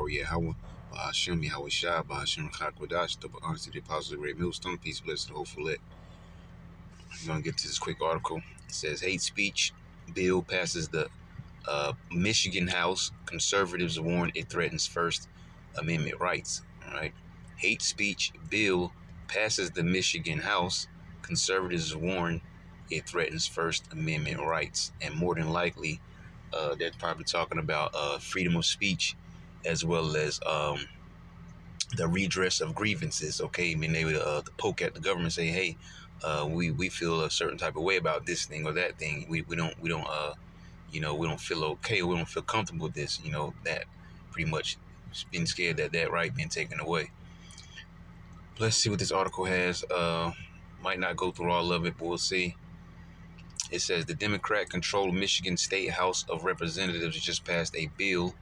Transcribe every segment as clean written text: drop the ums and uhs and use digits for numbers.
Yahweh, Bahashem Yahweh Shah, Bahashem Chakwadash, double honor to the apostles of the great millstone, peace, blessed, and hopeful lit. I'm going to get to this quick article. It says, hate speech bill passes the Michigan House. Conservatives warn it threatens First Amendment rights. All right. Hate speech bill passes the Michigan House. Conservatives warn it threatens First Amendment rights. And more than likely, they're probably talking about freedom of speech as well as the redress of grievances. Okay, I mean, they would poke at the government, say, hey, we feel a certain type of way about this thing or that thing. We don't we don't feel okay. We don't feel comfortable with this. That pretty much being scared that right being taken away. Let's see what this article has. Might not go through all of it, but we'll see. It says the Democrat-controlled Michigan State House of Representatives just passed a bill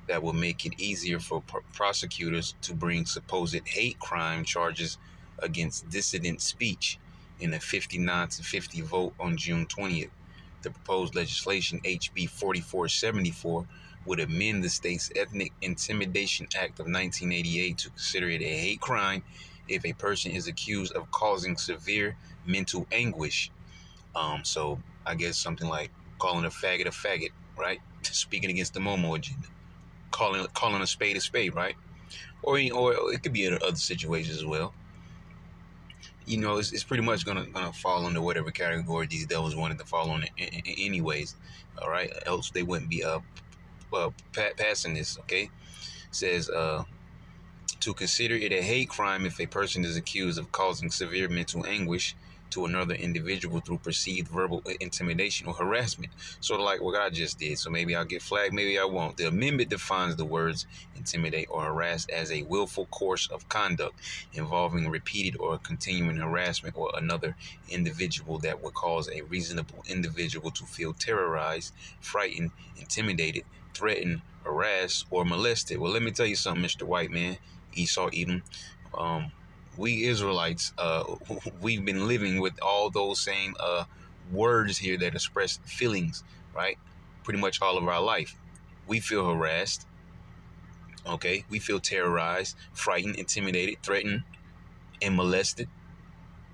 that will make it easier for prosecutors to bring supposed hate crime charges against dissident speech in a 59-50 vote on June 20th. The proposed legislation, HB 4474, would amend the state's Ethnic Intimidation Act of 1988 to consider it a hate crime if a person is accused of causing severe mental anguish. So I guess something like calling a faggot, right? Speaking against the Momo agenda. Calling a spade, right? Or it could be in other situations as well. It's pretty much gonna fall under whatever category these devils wanted to fall on anyways. All right, else they wouldn't be passing this. Okay, it says to consider it a hate crime if a person is accused of causing severe mental anguish to another individual through perceived verbal intimidation or harassment, sort of like what I just did. So maybe I'll get flagged, maybe I won't. The amendment defines the words intimidate or harass as a willful course of conduct involving repeated or continuing harassment or another individual that would cause a reasonable individual to feel terrorized, frightened, intimidated, threatened, harassed, or molested. Well, let me tell you something, Mr. White Man, Esau Edom. We Israelites, we've been living with all those same words here that express feelings, right? Pretty much all of our life. We feel harassed, okay? We feel terrorized, frightened, intimidated, threatened, and molested.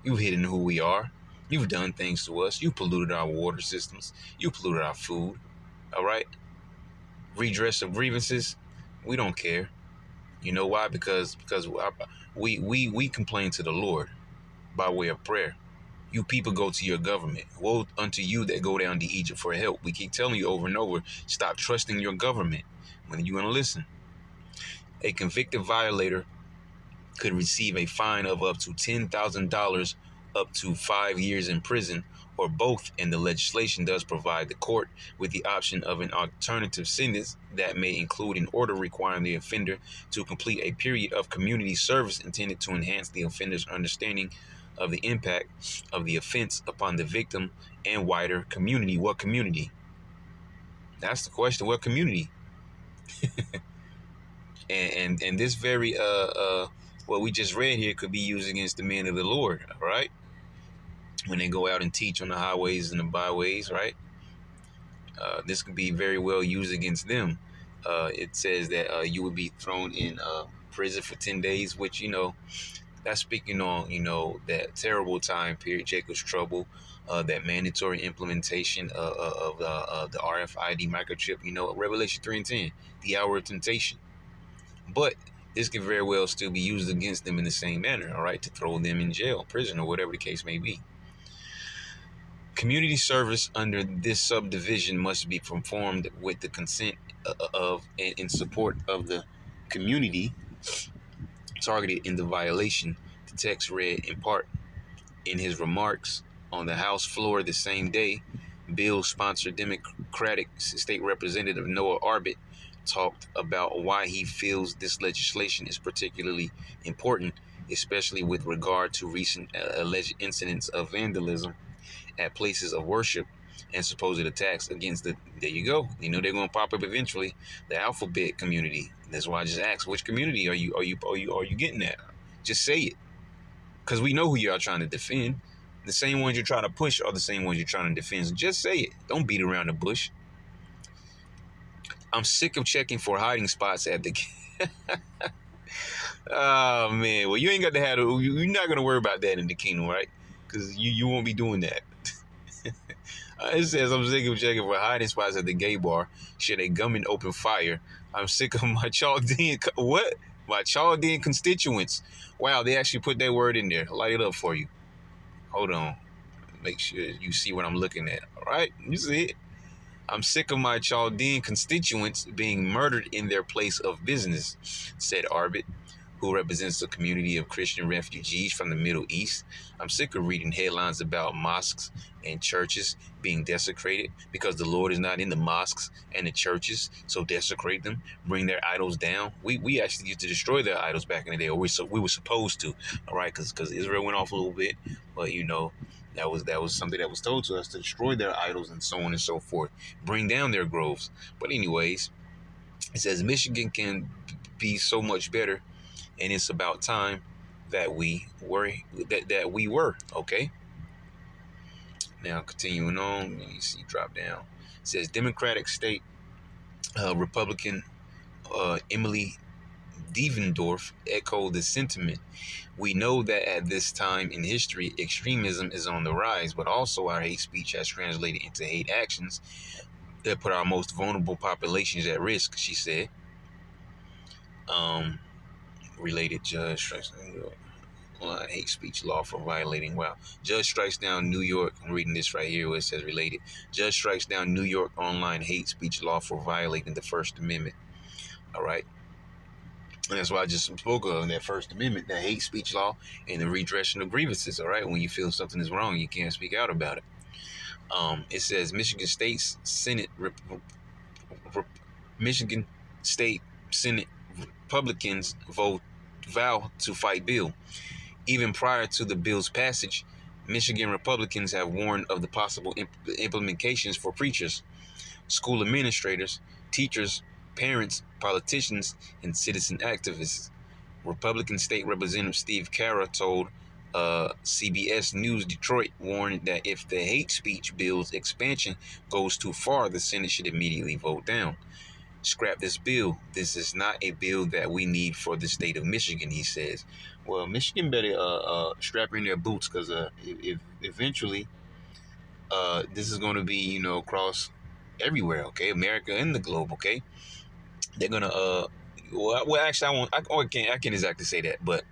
You've hidden who we are. You've done things to us. You polluted our water systems. You polluted our food, all right? Redress of grievances, we don't care. You know why? Because we complain to the Lord by way of prayer. You people go to your government. Woe unto you that go down to Egypt for help. We keep telling you over and over, stop trusting your government when you want to listen. A convicted violator could receive a fine of up to $10,000 up to 5 years in prison, or both, and the legislation does provide the court with the option of an alternative sentence that may include an order requiring the offender to complete a period of community service intended to enhance the offender's understanding of the impact of the offense upon the victim and wider community. What community? That's the question. What community? and this very what we just read here could be used against the men of the Lord, all right? When they go out and teach on the highways and the byways, right? This could be very well used against them. It says that you would be thrown in prison for 10 days, which, that's speaking on, that terrible time period, Jacob's trouble, that mandatory implementation of the RFID microchip, Revelation 3:10, the hour of temptation. But this could very well still be used against them in the same manner, all right, to throw them in jail, prison, or whatever the case may be. Community service under this subdivision must be performed with the consent of and in support of the community targeted in the violation, the text read in part. In his remarks on the House floor the same day, bill-sponsored Democratic State Representative Noah Arbit talked about why he feels this legislation is particularly important, especially with regard to recent alleged incidents of vandalism at places of worship and supposed attacks against there you go. They're going to pop up eventually, the alphabet community. That's why I just asked, which community are you getting at? Just say it. Because we know who you are trying to defend. The same ones you're trying to push are the same ones you're trying to defend. So just say it. Don't beat around the bush. I'm sick of checking for hiding spots at the Oh man, well you ain't got to have. You're not gonna worry about that in the kingdom, right? Because you won't be doing that. It says, I'm sick of checking for hiding spots at the gay bar. Should a gunman open fire? I'm sick of my Chaldean, what? My Chaldean constituents. Wow, they actually put that word in there. Light it up for you. Hold on. Make sure you see what I'm looking at. All right, you see it. I'm sick of my Chaldean constituents being murdered in their place of business, said Arbit, who represents a community of Christian refugees from the Middle East. I'm sick of reading headlines about mosques and churches being desecrated because the Lord is not in the mosques and the churches, so desecrate them, bring their idols down. We actually used to destroy their idols back in the day, or we were supposed to, all right, because Israel went off a little bit, but that was something that was told to us, to destroy their idols and so on and so forth, bring down their groves. But anyways, it says Michigan can be so much better, and it's about time that we were okay. Now continuing on, let me see, drop down. It says Democratic State Republican Emily Devendorf echoed the sentiment. We know that at this time in history, extremism is on the rise, but also our hate speech has translated into hate actions that put our most vulnerable populations at risk, she said. Related judge strikes down hate speech law for violating. Wow. Judge strikes down New York. I'm reading this right here where it says related. Judge strikes down New York online hate speech law for violating the First Amendment. All right. And that's why I just spoke of that First Amendment, that hate speech law, and the redressing of grievances. All right. When you feel something is wrong, you can't speak out about it. It says Michigan State Senate Republicans vow to fight bill. Even prior to the bill's passage, Michigan Republicans have warned of the possible implications for preachers, school administrators, teachers, parents, politicians, and citizen activists. Republican State Representative Steve Carra told CBS News Detroit, warned that if the hate speech bill's expansion goes too far, the Senate should immediately vote down. Scrap this bill. This is not a bill that we need for the state of Michigan, he says. Well, Michigan better strap in their boots, because if eventually this is going to be, across everywhere, okay? America and the globe, okay? They're going to, well, actually, I can't exactly say that, but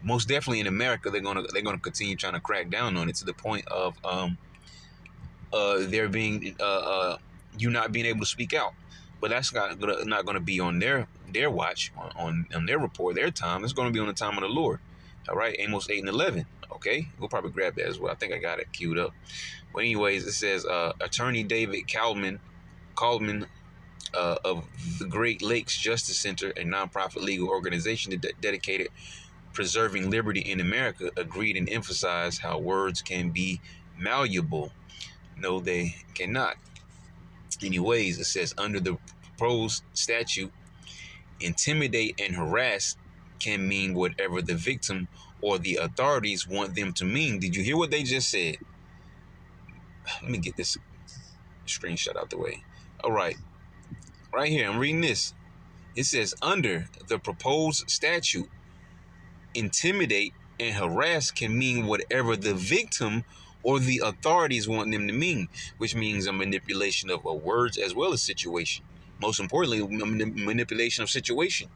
most definitely in America, they're gonna continue trying to crack down on it, to the point of there being you not being able to speak out. But that's not gonna be on their watch, on their report, their time. It's gonna be on the time of the Lord. All right, Amos 8:11. Okay, we'll probably grab that as well. I think I got it queued up. But anyways, it says Attorney David Kallman of the Great Lakes Justice Center, a nonprofit legal organization dedicated preserving liberty in America, agreed and emphasized how words can be malleable. No, they cannot. Anyways, it says under the proposed statute, intimidate and harass can mean whatever the victim or the authorities want them to mean. Did you hear what they just said? Let me get this screenshot out the way. All right. Right here, I'm reading this. It says under the proposed statute, intimidate and harass can mean whatever the victim or the authorities want them to mean, which means a manipulation of words as well as situation. Most importantly, manipulation of situation,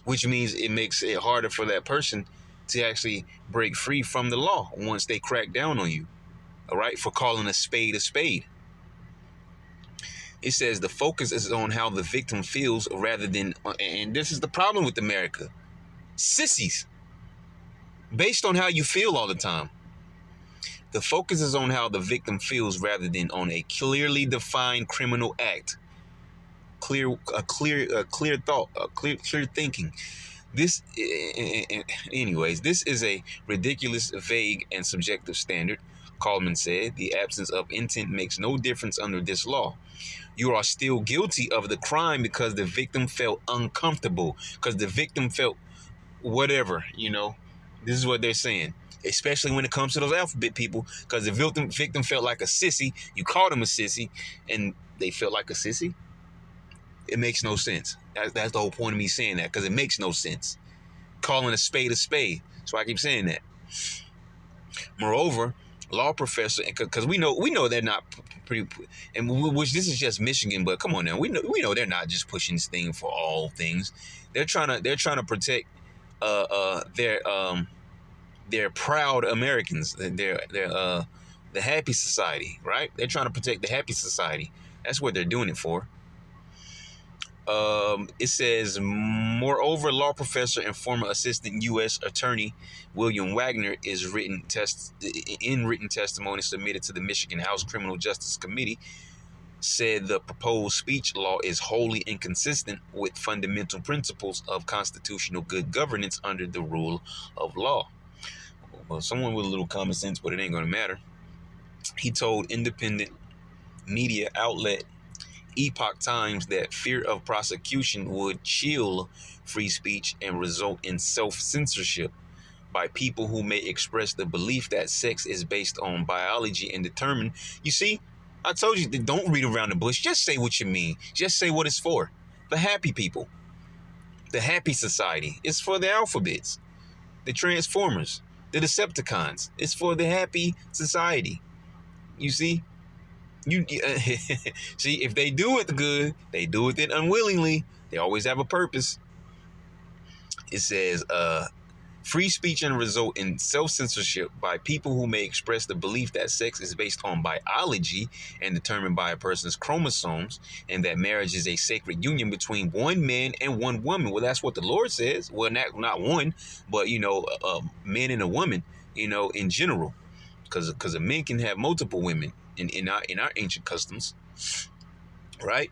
which means it makes it harder for that person to actually break free from the law once they crack down on you, all right, for calling a spade a spade. It says the focus is on how the victim feels rather than, and this is the problem with America, sissies, based on how you feel all the time. The focus is on how the victim feels rather than on a clearly defined criminal act. Clear thought, clear thinking. This is a ridiculous, vague, and subjective standard, Kallman said. The absence of intent makes no difference under this law. You are still guilty of the crime because the victim felt uncomfortable, because the victim felt whatever, This is what they're saying, especially when it comes to those alphabet people, because the victim felt like a sissy. You called them a sissy, and they felt like a sissy. It makes no sense. That's the whole point of me saying that, because it makes no sense. Calling a spade a spade. That's why I keep saying that. Moreover, law professor, because we know they're not pretty, and which this is just Michigan, but come on now, we know they're not just pushing this thing for all things. They're trying to protect their proud Americans, their the happy society, right? They're trying to protect the happy society. That's what they're doing it for. It says, moreover, law professor and former assistant U.S. attorney William Wagner is written testimony submitted to the Michigan House Criminal Justice Committee, said the proposed speech law is wholly inconsistent with fundamental principles of constitutional good governance under the rule of law. Well, someone with a little common sense, but it ain't going to matter. He told independent media outlet Epoch Times that fear of prosecution would chill free speech and result in self-censorship by people who may express the belief that sex is based on biology and determined. You see, I told you, don't read around the bush. Just say what you mean. Just say what it's for. The happy people. The happy society. It's for the alphabets. The Transformers. The Decepticons. It's for the happy society. You see? See, if they do it good, they do it unwillingly. They always have a purpose. It says, free speech and result in self-censorship by people who may express the belief that sex is based on biology and determined by a person's chromosomes, and that marriage is a sacred union between one man and one woman. Well, that's what the Lord says. Well, not one, but, men and a woman, in general, because a man can have multiple women in our ancient customs, right?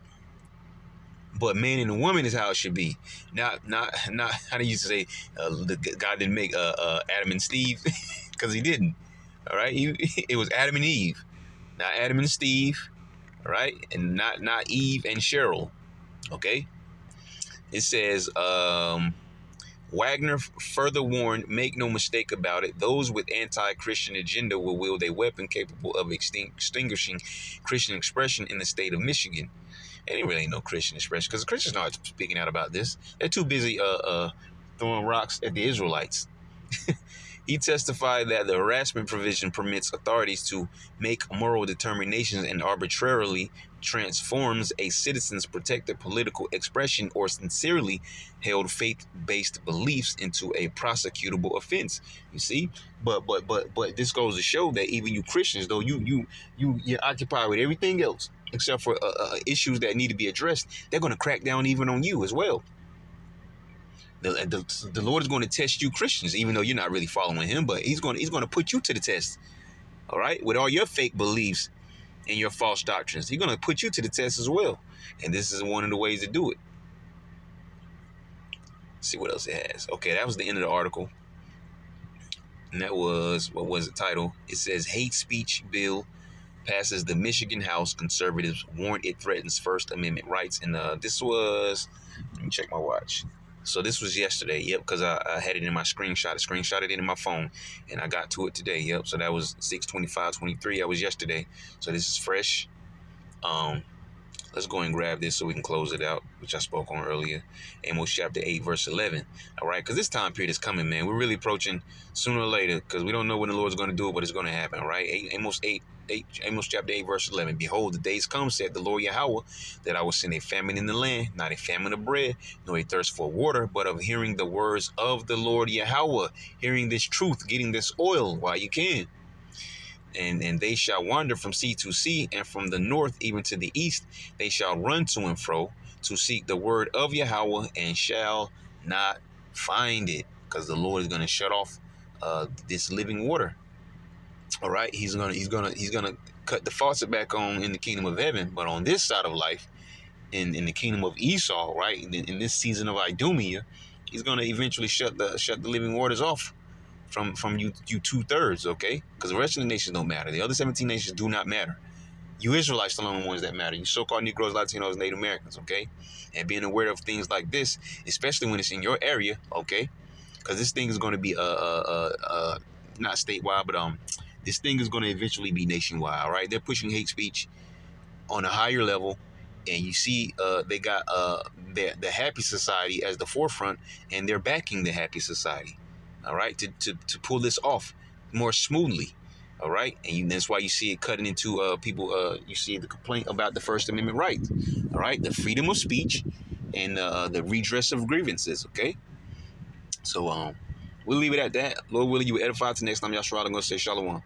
But man and a woman is how it should be. Not how they used to say, God didn't make Adam and Steve, because he didn't. All right, it was Adam and Eve, not Adam and Steve, all right, and not Eve and Cheryl. Okay, it says, Wagner further warned, make no mistake about it, those with anti-Christian agenda will wield a weapon capable of extinguishing Christian expression in the state of Michigan. And it really ain't no Christian expression, because the Christians aren't speaking out about this. They're too busy throwing rocks at the Israelites. He testified that the harassment provision permits authorities to make moral determinations and arbitrarily transforms a citizen's protected political expression or sincerely held faith-based beliefs into a prosecutable offense. You see, but this goes to show that even you Christians, though you're occupied with everything else except for issues that need to be addressed, they're going to crack down even on you as well. The Lord is going to test you Christians, even though you're not really following him, but he's going to put you to the test. All right, with all your fake beliefs and your false doctrines, he's going to put you to the test as well. And this is one of the ways to do it. Let's see what else it has. Okay, that was the end of the article. And that was, what was the title? It says, hate speech bill passes the Michigan House. Conservatives warn it threatens First Amendment rights. And this was, let me check my watch. So this was yesterday, yep, because I had it in my screenshot. I screenshotted it in my phone, and I got to it today, yep. So that was 6/25/23. That was yesterday. So this is fresh. Let's go and grab this so we can close it out, which I spoke on earlier. Amos chapter 8, verse 11. All right, because this time period is coming, man. We're really approaching sooner or later, because we don't know when the Lord's going to do it, but it's going to happen, all right? Amos chapter 8, verse 11. Behold, the days come, said the Lord Yahweh, that I will send a famine in the land, not a famine of bread, nor a thirst for water, but of hearing the words of the Lord Yahweh, hearing this truth, getting this oil while you can. And they shall wander from sea to sea, and from the north even to the east. They shall run to and fro to seek the word of Yahweh, and shall not find it, because the Lord is going to shut off this living water. All right, he's gonna cut the faucet back on in the kingdom of heaven, but on this side of life, in the kingdom of Esau, right, in this season of Idumea, he's gonna eventually shut the living waters off from you 2/3, okay? Because the rest of the nations don't matter. The other 17 nations do not matter. You Israelites are the only ones that matter. You so-called Negroes, Latinos, Native Americans, okay? And being aware of things like this, especially when it's in your area, okay? Because this thing is going to be not statewide, but this thing is going to eventually be nationwide, all right? They're pushing hate speech on a higher level And you see they got the Happy Society as the forefront, and they're backing the Happy Society, all right, to pull this off more smoothly, all right. And that's why you see it cutting into people. You see the complaint about the First Amendment right, all right, the freedom of speech and the redress of grievances, okay. So we'll leave it at that. Lord willing, you edify. Till next time, y'all. I'm gonna say shalom.